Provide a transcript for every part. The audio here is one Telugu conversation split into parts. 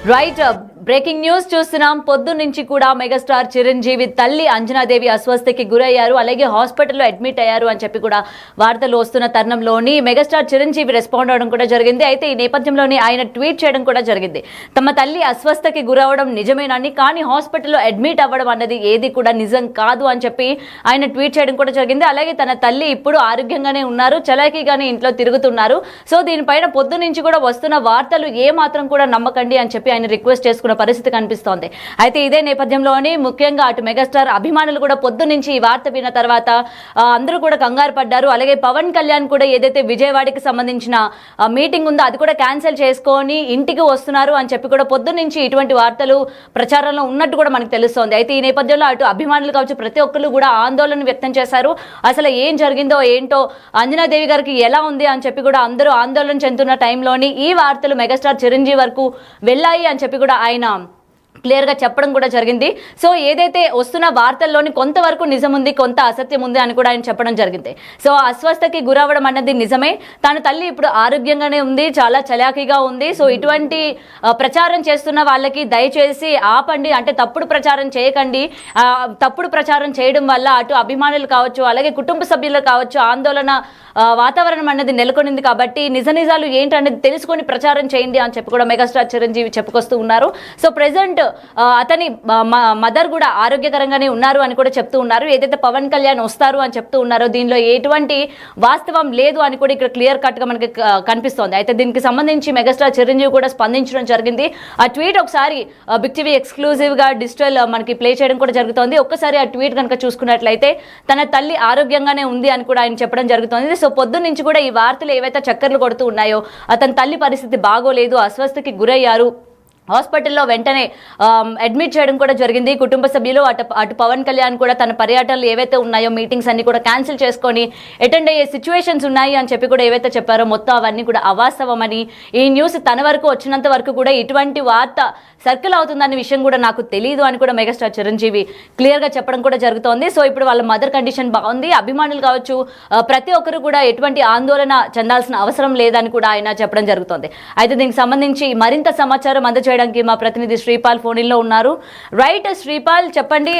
రైట్ బ్రేకింగ్ న్యూస్ చూస్తున్నాం. పొద్దు నుంచి కూడా మెగాస్టార్ చిరంజీవి తల్లి అంజనాదేవి అస్వస్థకి గురయ్యారు, అలాగే హాస్పిటల్లో అడ్మిట్ అయ్యారు అని చెప్పి కూడా వార్తలు వస్తున్న తరుణంలోని మెగాస్టార్ చిరంజీవి రెస్పాండ్ అవడం కూడా జరిగింది. అయితే ఈ నేపథ్యంలోని ఆయన ట్వీట్ చేయడం కూడా జరిగింది. తమ తల్లి అస్వస్థకి గురవడం నిజమేనని, కానీ హాస్పిటల్లో అడ్మిట్ అవ్వడం అన్నది ఏది కూడా నిజం కాదు అని చెప్పి ఆయన ట్వీట్ చేయడం కూడా జరిగింది. అలాగే తన తల్లి ఇప్పుడు ఆరోగ్యంగానే ఉన్నారు, చలాకీగానే ఇంట్లో తిరుగుతున్నారు. సో దీనిపైన పొద్దు నుంచి కూడా వస్తున్న వార్తలు ఏ మాత్రం కూడా నమ్మకండి అని చెప్పి ఆయన రిక్వెస్ట్ చేసుకున్న పరిస్థితి కనిపిస్తోంది. అయితే ఇదే నేపథ్యంలోనే ముఖ్యంగా అటు మెగాస్టార్ అభిమానులు కూడా పొద్దు నుంచి ఈ వార్త విన్న తర్వాత అందరూ కూడా కంగారు పడ్డారు. అలాగే పవన్ కళ్యాణ్ కూడా ఏదైతే విజయవాడకి సంబంధించిన మీటింగ్ ఉందో అది కూడా క్యాన్సిల్ చేసుకొని ఇంటికి వస్తున్నారు అని చెప్పి కూడా పొద్దు నుంచి ఇటువంటి వార్తలు ప్రచారంలో ఉన్నట్టు కూడా మనకు తెలుస్తోంది. అయితే ఈ నేపథ్యంలో అటు అభిమానులు కావచ్చు ప్రతి ఒక్కరు కూడా ఆందోళన వ్యక్తం చేశారు. అసలు ఏం జరిగిందో ఏంటో, అంజనాదేవి గారికి ఎలా ఉంది అని చెప్పి కూడా అందరూ ఆందోళన చెందుతున్న టైంలోని ఈ వార్తలు మెగాస్టార్ చిరంజీవి వరకు వెళ్ళాయి అని చెప్పి కూడా ఆయన క్లియర్గా చెప్పడం కూడా జరిగింది. సో ఏదైతే వస్తున్న వార్తల్లోని కొంతవరకు నిజం ఉంది, కొంత అసత్యం ఉంది అని కూడా ఆయన చెప్పడం జరిగింది. సో అస్వస్థకి గురవడం అన్నది నిజమే, తన తల్లి ఇప్పుడు ఆరోగ్యంగానే ఉంది, చాలా చలాకీగా ఉంది. సో ఇటువంటి ప్రచారం చేస్తున్న వాళ్ళకి దయచేసి ఆపండి, అంటే తప్పుడు ప్రచారం చేయకండి. తప్పుడు ప్రచారం చేయడం వల్ల అటు అభిమానులు కావచ్చు, అలాగే కుటుంబ సభ్యులు కావచ్చు ఆందోళన వాతావరణం అన్నది నెలకొనింది. కాబట్టి నిజ నిజాలు ఏంటనేది తెలుసుకొని ప్రచారం చేయండి అని చెప్పి కూడా మెగాస్టార్ చిరంజీవి చెప్పుకొస్తూ ఉన్నారు. సో ప్రెసెంట్ అతని మదర్ కూడా ఆరోగ్యకరంగానే ఉన్నారు అని కూడా చెప్తూ ఉన్నారు. ఏదైతే పవన్ కళ్యాణ్ వస్తారు అని చెప్తూ ఉన్నారో దీనిలో ఎటువంటి వాస్తవం లేదు అని కూడా ఇక్కడ క్లియర్ కట్ గా మనకి కనిపిస్తోంది. అయితే దీనికి సంబంధించి మెగాస్టార్ చిరంజీవి కూడా స్పందించడం జరిగింది. ఆ ట్వీట్ ఒకసారి బిగ్ టీవీ ఎక్స్క్లూజివ్ గా డిజిటల్ మనకి ప్లే చేయడం కూడా జరుగుతోంది. ఒక్కసారి ఆ ట్వీట్ కనుక చూసుకున్నట్లయితే తన తల్లి ఆరోగ్యంగానే ఉంది అని కూడా ఆయన చెప్పడం జరుగుతోంది. సో పొద్దు నుంచి కూడా ఈ వార్తలు ఏవైతే చక్కర్లు కొడుతూ ఉన్నాయో, అతని తల్లి పరిస్థితి బాగోలేదు, అస్వస్థకి గురయ్యారు, హాస్పిటల్లో వెంటనే అడ్మిట్ చేయడం కూడా జరిగింది. కుటుంబ సభ్యులు అటు పవన్ కళ్యాణ్ కూడా తన పర్యటనలు ఏవైతే ఉన్నాయో మీటింగ్స్ అన్ని కూడా క్యాన్సిల్ చేసుకొని అటెండ్ అయ్యే సిచ్యువేషన్స్ ఉన్నాయి అని చెప్పి కూడా ఏవైతే చెప్పారో మొత్తం అవన్నీ కూడా అవాస్తవమని, ఈ న్యూస్ తన వరకు వచ్చినంత వరకు కూడా ఇటువంటి వార్త సర్కిల్ అవుతుందనే విషయం కూడా నాకు తెలియదు అని కూడా మెగాస్టార్ చిరంజీవి క్లియర్గా చెప్పడం కూడా జరుగుతోంది. సో ఇప్పుడు వాళ్ళ మదర్ కండిషన్ బాగుంది, అభిమానులు కావచ్చు ప్రతి ఒక్కరు కూడా ఎటువంటి ఆందోళన చెందాల్సిన అవసరం లేదని కూడా ఆయన చెప్పడం జరుగుతోంది. అయితే దీనికి సంబంధించి మరింత సమాచారం అందజేయడానికి మా ప్రతినిధి శ్రీపాల్ ఫోన్ ఇన్ లో ఉన్నారు. రైట్ శ్రీపాల్, చెప్పండి.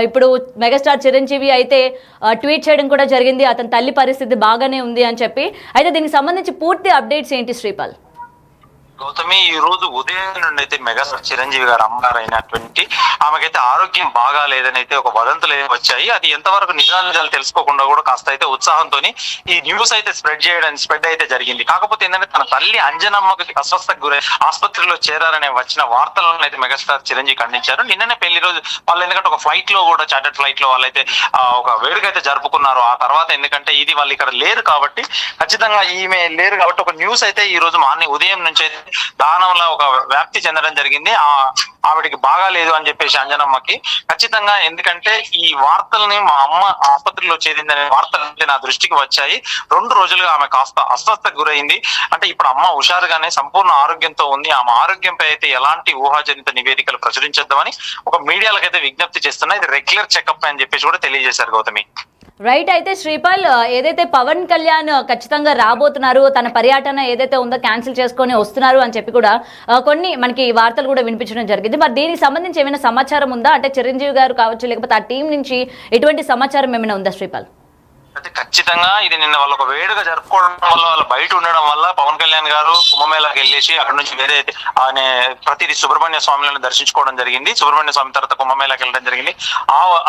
ఇప్పుడు మెగాస్టార్ చిరంజీవి అయితే ట్వీట్ చేయడం కూడా జరిగింది, అతని తల్లి పరిస్థితి బాగానే ఉంది అని చెప్పి. అయితే దీనికి సంబంధించి పూర్తి అప్డేట్స్ ఏంటి శ్రీపాల్? గౌతమి, ఈ రోజు ఉదయం నుండి అయితే మెగాస్టార్ చిరంజీవి గారు అమ్మగారు అయినటువంటి ఆమెకైతే ఆరోగ్యం బాగా లేదని అయితే ఒక వదంతులు వచ్చాయి. అది ఎంతవరకు నిజాలు తెలుసుకోకుండా కూడా కాస్త అయితే ఉత్సాహంతో ఈ న్యూస్ అయితే స్ప్రెడ్ అయితే జరిగింది. కాకపోతే ఏంటంటే తన తల్లి అంజనమ్మకి అస్వస్థకు గురై ఆసుపత్రిలో చేరారనే వచ్చిన వార్తలను అయితే మెగాస్టార్ చిరంజీవి ఖండించారు. నిన్ననే పెళ్లి రోజు వాళ్ళు ఎందుకంటే ఒక ఫ్లైట్ లో కూడా చార్టర్డ్ ఫ్లైట్ లో వాళ్ళైతే ఒక వేడుక అయితే జరుపుకున్నారు. ఆ తర్వాత ఎందుకంటే ఇది వాళ్ళు ఇక్కడ లేరు కాబట్టి, ఖచ్చితంగా ఈమె లేరు కాబట్టి ఒక న్యూస్ అయితే ఈ రోజు మార్నింగ్ ఉదయం నుంచి అయితే దానంలో ఒక వ్యాప్తి చెందడం జరిగింది. ఆవిడికి బాగా లేదు అని చెప్పేసి అంజనమ్మకి ఖచ్చితంగా, ఎందుకంటే ఈ వార్తల్ని మా అమ్మ ఆసుపత్రిలో చేరిందనే వార్తలు నా దృష్టికి వచ్చాయి. 2 రోజులుగా ఆమె కాస్త అస్వస్థకు గురైంది. అంటే ఇప్పుడు అమ్మ హుషారుగానే సంపూర్ణ ఆరోగ్యంతో ఉంది. ఆమె ఆరోగ్యంపై అయితే ఎలాంటి ఊహాజనిత నివేదికలు ప్రచురించొద్దామని ఒక మీడియాలకైతే విజ్ఞప్తి చేస్తున్నా. ఇది రెగ్యులర్ చెకప్ అని చెప్పేసి కూడా తెలియజేశారు గౌతమి. రైట్. అయితే శ్రీపాల్, ఏదైతే పవన్ కళ్యాణ్ ఖచ్చితంగా రాబోతున్నారు, తన పర్యటన ఏదైతే ఉందో క్యాన్సిల్ చేసుకొని వస్తున్నారు అని చెప్పి కూడా కొన్ని మనకి వార్తలు కూడా వినిపించడం జరిగింది. మరి దీనికి సంబంధించి ఏమైనా సమాచారం ఉందా? అంటే చిరంజీవి గారు కావచ్చు లేకపోతే ఆ టీం నుంచి ఎటువంటి సమాచారం ఏమైనా ఉందా శ్రీపాల్? అయితే ఖచ్చితంగా ఇది నిన్న వాళ్ళు ఒక వేడుక జరుపుకోవడం వల్ల, వాళ్ళు బయట ఉండడం వల్ల పవన్ కళ్యాణ్ గారు కుంభమేళాకి వెళ్ళేసి అక్కడ నుంచి వేరే ఆయన ప్రతిదీ సుబ్రహ్మణ్య స్వామిలను దర్శించుకోవడం జరిగింది. సుబ్రహ్మణ్య స్వామి తర్వాత కుంభమేళాకి వెళ్ళడం జరిగింది.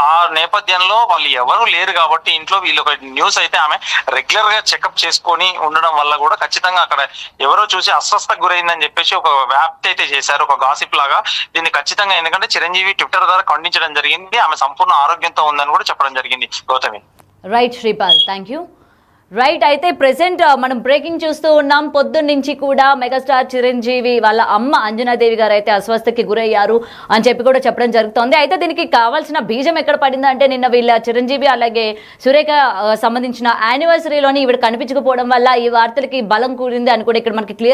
ఆ నేపథ్యంలో వాళ్ళు ఎవరు లేరు కాబట్టి ఇంట్లో వీళ్ళు ఒక న్యూస్ అయితే ఆమె రెగ్యులర్ గా చెకప్ చేసుకొని ఉండడం వల్ల కూడా ఖచ్చితంగా అక్కడ ఎవరో చూసి అస్వస్థకు గురైందని చెప్పేసి ఒక వ్యాప్తి అయితే చేశారు, ఒక గాసిప్ లాగా. దీన్ని ఖచ్చితంగా ఎందుకంటే చిరంజీవి ట్విట్టర్ ద్వారా ఖండించడం జరిగింది. ఆమె సంపూర్ణ ఆరోగ్యంతో ఉందని కూడా చెప్పడం జరిగింది Gautami. Right Sripal, thank you. Right. అయితే ప్రెసెంట్ మనం బ్రేకింగ్ చూస్తూ ఉన్నాం. పొద్దున్న నుంచి కూడా మెగాస్టార్ చిరంజీవి వాళ్ళ అమ్మ అంజనాదేవి గారు అయితే అస్వస్థకి గురయ్యారు అని చెప్పి కూడా చెప్పడం జరుగుతోంది. అయితే దీనికి కావాల్సిన బీజం ఎక్కడ పడింది అంటే నిన్న వీళ్ళ చిరంజీవి అలాగే సురేఖ సంబంధించిన యానివర్సరీలోని ఈవిడ కనిపించకపోవడం వల్ల ఈ వార్తలకి బలం కూడింది అని కూడా ఇక్కడ మనకి క్లియర్